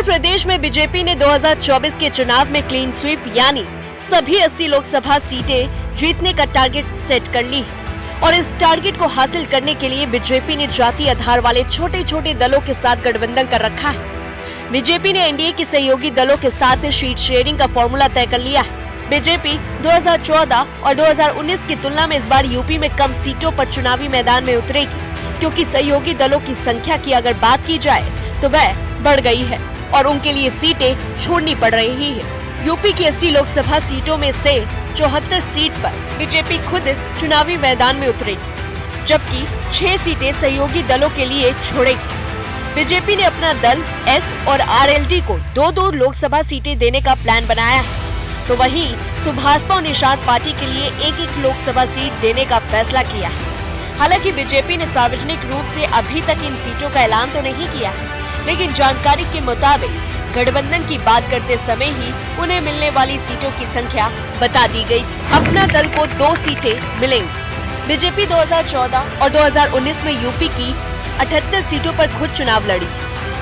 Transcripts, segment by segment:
उत्तर प्रदेश में बीजेपी ने 2024 के चुनाव में क्लीन स्वीप यानी सभी 80 लोकसभा सीटें जीतने का टारगेट सेट कर ली है और इस टारगेट को हासिल करने के लिए बीजेपी ने जाति आधार वाले छोटे छोटे दलों के साथ गठबंधन कर रखा है। बीजेपी ने एनडीए के सहयोगी दलों के साथ सीट शेयरिंग का फॉर्मूला तय कर लिया है। बीजेपी 2014 और 2019 की तुलना में इस बार यूपी में कम सीटों पर चुनावी मैदान में उतरेगी, क्योंकि सहयोगी दलों की संख्या की अगर बात की जाए तो वह बढ़ गई है और उनके लिए सीटें छोड़नी पड़ रही है। यूपी की 80 लोकसभा सीटों में से 74 सीट पर बीजेपी खुद चुनावी मैदान में उतरेगी, जबकि 6 सीटें सहयोगी दलों के लिए छोड़ेगी। बीजेपी ने अपना दल एस और आरएलडी को 2-2 लोकसभा सीटें देने का प्लान बनाया है, तो वहीं सुभाषपा और निषाद पार्टी के लिए 1-1 लोकसभा सीट देने का फैसला किया है। हालांकि बीजेपी ने सार्वजनिक रूप से अभी तक इन सीटों का ऐलान तो नहीं किया है, लेकिन जानकारी के मुताबिक गठबंधन की बात करते समय ही उन्हें मिलने वाली सीटों की संख्या बता दी गई। अपना दल को 2 सीटें मिलेंगी। बीजेपी 2014 और 2019 में यूपी की 78 सीटों पर खुद चुनाव लड़ी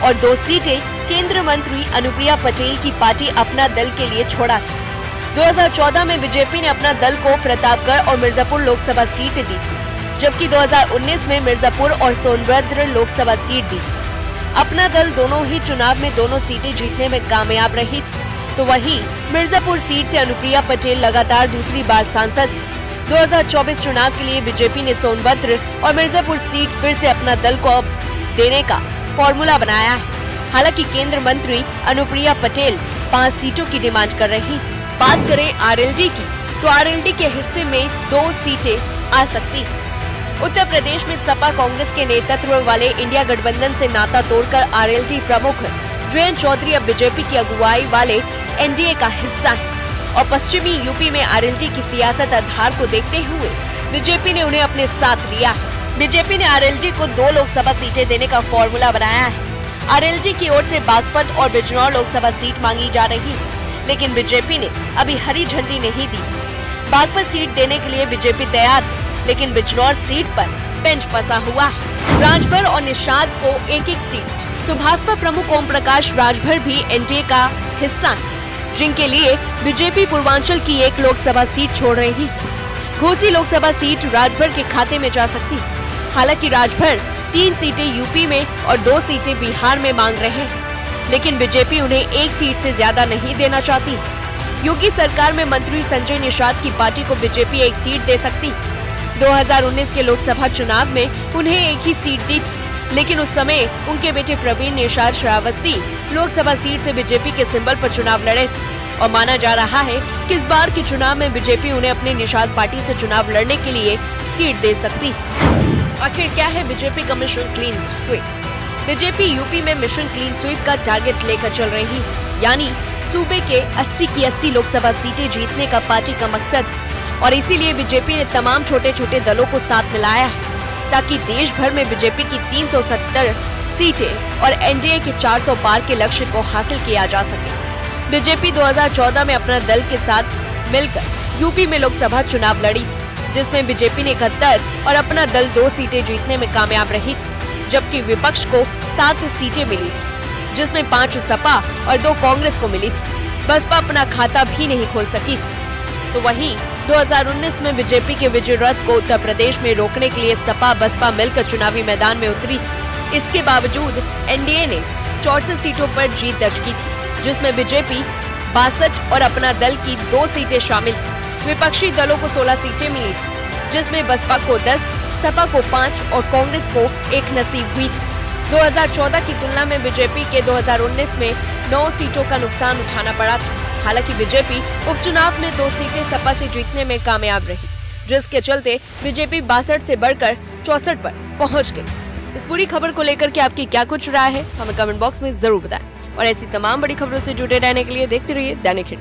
और 2 सीटें केंद्रीय मंत्री अनुप्रिया पटेल की पार्टी अपना दल के लिए छोड़ा थी। 2014 में बीजेपी ने अपना दल को प्रतापगढ़ और मिर्जापुर लोकसभा सीट दी थी, जबकि 2019 में मिर्जापुर और सोनभद्र लोकसभा सीट दी। अपना दल दोनों ही चुनाव में दोनों सीटें जीतने में कामयाब रही थी, तो वहीं मिर्जापुर सीट से अनुप्रिया पटेल लगातार दूसरी बार सांसद है। 2024 चुनाव के लिए बीजेपी ने सोनभद्र और मिर्जापुर सीट फिर से अपना दल को अब देने का फॉर्मूला बनाया है। हालांकि केंद्रीय मंत्री अनुप्रिया पटेल 5 सीटों की डिमांड कर रही थी। बात करें आरएलडी की, तो आरएलडी के हिस्से में 2 सीटें आ सकती है। उत्तर प्रदेश में सपा कांग्रेस के नेतृत्व वाले इंडिया गठबंधन से नाता तोड़कर आरएलडी प्रमुख जयंत चौधरी अब बीजेपी की अगुवाई वाले एनडीए का हिस्सा है और पश्चिमी यूपी में आरएलडी की सियासत आधार को देखते हुए बीजेपी ने उन्हें अपने साथ लिया है। बीजेपी ने आरएलडी को 2 लोकसभा सीटें देने का फॉर्मूला बनाया है। आरएलडी की ओर से बागपत और बिजनौर लोकसभा सीट मांगी जा रही है, लेकिन बीजेपी ने अभी हरी झंडी नहीं दी। बागपत सीट देने के लिए बीजेपी तैयार है, लेकिन बिजनौर सीट पर बेंच फंसा हुआ है। राजभर और निषाद को 1-1 सीट। सुभाषपा प्रमुख ओम प्रकाश राजभर भी एनडीए का हिस्सा है, जिनके लिए बीजेपी पूर्वांचल की 1 लोकसभा सीट छोड़ रही है। घोसी लोकसभा सीट राजभर के खाते में जा सकती है। हालांकि राजभर 3 सीटें यूपी में और 2 सीटें बिहार में मांग रहे हैं, लेकिन बीजेपी उन्हें 1 सीट से ज्यादा नहीं देना चाहती। योगी सरकार में मंत्री संजय निषाद की पार्टी को बीजेपी 1 सीट दे सकती है। 2019 के लोकसभा चुनाव में उन्हें 1 ही सीट दी थी, लेकिन उस समय उनके बेटे प्रवीण निषाद श्रावस्ती लोकसभा सीट से बीजेपी के सिंबल पर चुनाव लड़े थे और माना जा रहा है कि इस बार के चुनाव में बीजेपी उन्हें अपनी निषाद पार्टी से चुनाव लड़ने के लिए सीट दे सकती है। आखिर क्या है बीजेपी का mission clean sweep? BJP UP में मिशन क्लीन स्वीप का टारगेट लेकर चल रही है, यानी सूबे के 80 की 80 लोकसभा सीटें जीतने का पार्टी का मकसद है और इसीलिए बीजेपी ने तमाम छोटे छोटे दलों को साथ मिलाया है, ताकि देश भर में बीजेपी की 370 सीटें और एनडीए के 400 पार के लक्ष्य को हासिल किया जा सके। बीजेपी 2014 में अपना दल के साथ मिलकर यूपी में लोकसभा चुनाव लड़ी, जिसमें बीजेपी ने 71 और अपना दल 2 सीटें जीतने में कामयाब रही, जबकि विपक्ष को 7 सीटें मिली, जिसमें 5 सपा और 2 कांग्रेस को मिली थी। बसपा अपना खाता भी नहीं खोल सकी। तो वहीं 2019 में बीजेपी के विजय रथ को उत्तर प्रदेश में रोकने के लिए सपा बसपा मिलकर चुनावी मैदान में उतरी। इसके बावजूद एनडीए ने 64 सीटों पर जीत दर्ज की थी, जिसमें बीजेपी 62 और अपना दल की 2 सीटें शामिल। विपक्षी दलों को 16 सीटें मिली, जिसमें बसपा को 10, सपा को 5 और कांग्रेस को 1 नसीब हुई थी। 2014 की तुलना में बीजेपी के 2019 में 9 सीटों का नुकसान उठाना पड़ा था। हालांकि बीजेपी उपचुनाव में 2 सीटें सपा से जीतने में कामयाब रही, जिसके चलते बीजेपी 62 से बढ़कर 64 पर पहुंच गई। इस पूरी खबर को लेकर के आपकी क्या कुछ राय है, हमें कमेंट बॉक्स में जरूर बताएं और ऐसी तमाम बड़ी खबरों से जुड़े रहने के लिए देखते रहिए दैनिक हिट।